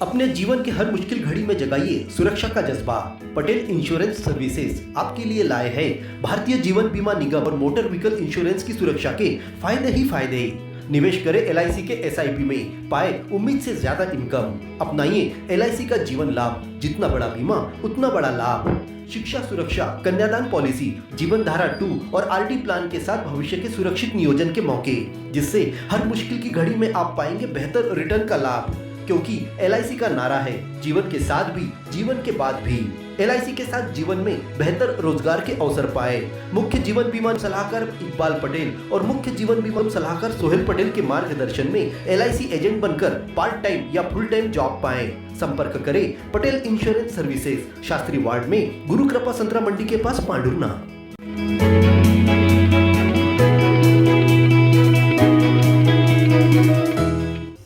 अपने जीवन की हर मुश्किल घड़ी में जगाइए सुरक्षा का जज्बा। पटेल इंश्योरेंस सर्विसेज आपके लिए लाए हैं भारतीय जीवन बीमा निगम और मोटर व्हीकल इंश्योरेंस की सुरक्षा के फायदे ही फायदे। निवेश करें LIC के SIP में, पाए उम्मीद से ज्यादा इनकम। अपनाइए LIC का जीवन लाभ, जितना बड़ा बीमा उतना बड़ा लाभ। शिक्षा सुरक्षा, कन्यादान पॉलिसी, जीवन धारा 2 और RD प्लान के साथ भविष्य के सुरक्षित नियोजन के मौके, जिससे हर मुश्किल की घड़ी में आप पाएंगे बेहतर रिटर्न का लाभ। क्योंकि LIC का नारा है जीवन के साथ भी जीवन के बाद भी। LIC के साथ जीवन में बेहतर रोजगार के अवसर पाए। मुख्य जीवन बीमा सलाहकार इकबाल पटेल और मुख्य जीवन बीमा सलाहकार सोहेल पटेल के मार्गदर्शन में LIC एजेंट बनकर पार्ट टाइम या फुल टाइम जॉब पाएं। संपर्क करें Patel insurance services, Shastri ward में, गुरु कृपा संतरा मंडी के पास, पांडुरना।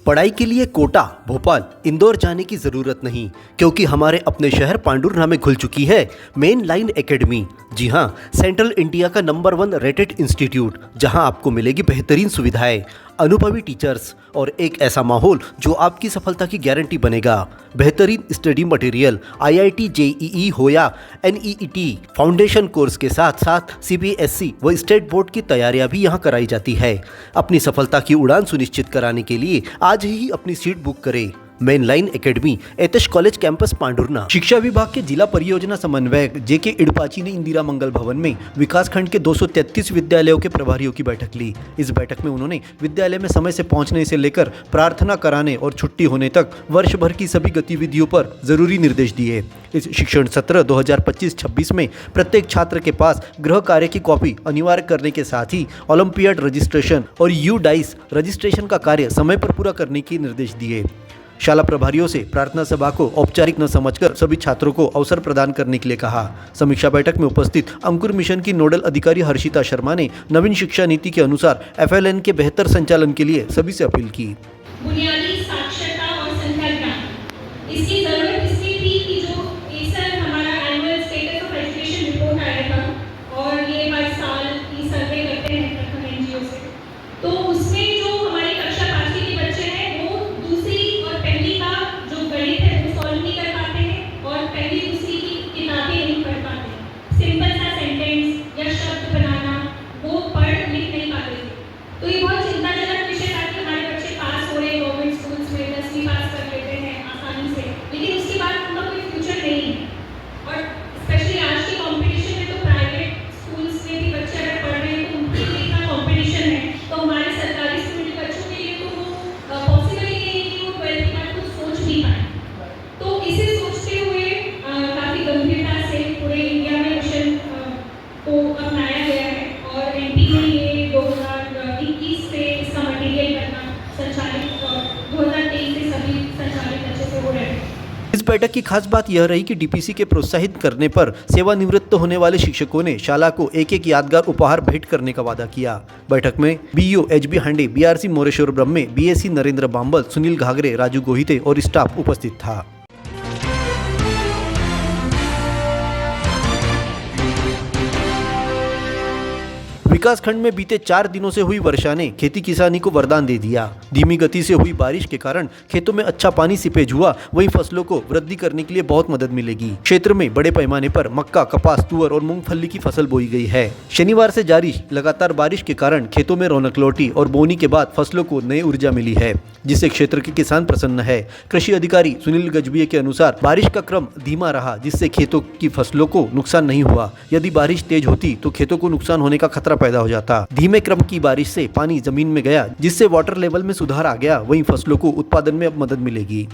पढ़ाई के लिए कोटा, भोपाल, इंदौर जाने की जरूरत नहीं, क्योंकि हमारे अपने शहर पांडुरना में खुल चुकी है मेन लाइन एकेडमी। जी हाँ, सेंट्रल इंडिया का नंबर 1 रेटेड इंस्टीट्यूट, जहां आपको मिलेगी बेहतरीन सुविधाएं, अनुभवी टीचर्स और एक ऐसा माहौल जो आपकी सफलता की गारंटी बनेगा। बेहतरीन स्टडी मटेरियल, IIT JEE हो या NEET फाउंडेशन कोर्स के साथ साथ CBSE व स्टेट बोर्ड की तैयारियां भी यहां कराई जाती है। अपनी सफलता की उड़ान सुनिश्चित कराने के लिए आज ही अपनी सीट बुक करें। मेन लाइन एकेडमी, एतश कॉलेज कैंपस, पांडुरना। शिक्षा विभाग के जिला परियोजना समन्वयक JK इडपाची ने इंदिरा मंगल भवन में विकासखंड के 233 विद्यालयों के प्रभारियों की बैठक ली। इस बैठक में उन्होंने विद्यालय में समय से पहुंचने से लेकर प्रार्थना कराने और छुट्टी होने तक वर्ष भर की सभी गतिविधियों पर जरूरी निर्देश दिए। इस शिक्षण सत्र 2025-26 में प्रत्येक छात्र के पास गृह कार्य की कॉपी अनिवार्य करने के साथ ही ओलंपियाड रजिस्ट्रेशन और UDICE रजिस्ट्रेशन का कार्य समय पर पूरा करने के निर्देश दिए। शाला प्रभारियों से प्रार्थना सभा को औपचारिक न समझकर सभी छात्रों को अवसर प्रदान करने के लिए कहा। समीक्षा बैठक में उपस्थित अंकुर मिशन की नोडल अधिकारी हर्षिता शर्मा ने नवीन शिक्षा नीति के अनुसार FLN के बेहतर संचालन के लिए सभी से अपील की। बुनियादी साक्षरता और संख्या ज्ञान, इसकी जरूरत इसलिए थी कि जो एसर हमारा annual status of education report आया था और ये हर साल की सर्वे करते हैं प्रथम NGO से, तो उसमें जो हमारी कक्षा 5 के बच्चे हैं वो दूसरी और पहली का जो गणित है वो सॉल्व नहीं कर पाते हैं और पहली दूसरी की किताबें नहीं पढ़ पाते। सिंपल सा सेंटेंस या शब्द बनाना वो पढ़ लिख नहीं पाते थे। तो ये बहुत चिंताजनक विषय था कि हमारे बच्चे पास हो रहे गवर्नमेंट स्कूल्स में 10वीं पास कर लेते हैं आसानी से, लेकिन उसके बाद उनका कोई फ्यूचर नहीं है। और स्पेशली आज के कंपटीशन में तो प्राइवेट स्कूल्स में भी बच्चे अगर पढ़ रहे हैं तो उनके लिए इतना कंपटीशन है, तो हमारे सरकारी स्कूल के बच्चों के लिए तो वो पॉसिबल ही नहीं है कि वो 12th के बाद कुछ सोच भी पाए। तो इसे सोचते हुए काफ़ी गंभीरता से पूरे इंडिया में मिशन को अपनाया गया है और MP में ये 2021 से इसका मटेरियल करना संचालित और 2023 से सभी संचालित अच्छे से हो रहे हैं। इस बैठक की खास बात यह रही कि DPC के प्रोत्साहित करने पर सेवानिवृत्त होने वाले शिक्षकों ने शाला को एक यादगार उपहार भेंट करने का वादा किया। बैठक में BEO HB हांडे, BRC मोरेश्वर ब्रह्मे, BSc नरेंद्र बांबल, सुनील घाघरे, राजू गोहिते और स्टाफ उपस्थित था। विकासखंड में बीते 4 दिनों से हुई वर्षा ने खेती किसानी को वरदान दे दिया। धीमी गति से हुई बारिश के कारण खेतों में अच्छा पानी सीपेज हुआ, वहीं फसलों को वृद्धि करने के लिए बहुत मदद मिलेगी। क्षेत्र में बड़े पैमाने पर मक्का, कपास, तुअर और मूंगफली की फसल बोई गई है। शनिवार से जारी लगातार बारिश के कारण खेतों में रौनक लौटी और बोनी के बाद फसलों को नई ऊर्जा मिली है, जिससे क्षेत्र के किसान प्रसन्न है। कृषि अधिकारी सुनील गजबिये के अनुसार बारिश का क्रम धीमा रहा, जिससे खेतों की फसलों को नुकसान नहीं हुआ। यदि बारिश तेज होती तो खेतों को नुकसान होने का खतरा पैदा हो जाता। धीमे क्रम की बारिश से पानी जमीन में गया, जिससे वाटर लेवल में सुधार आ गया, वहीं फसलों को उत्पादन में अब मदद मिलेगी।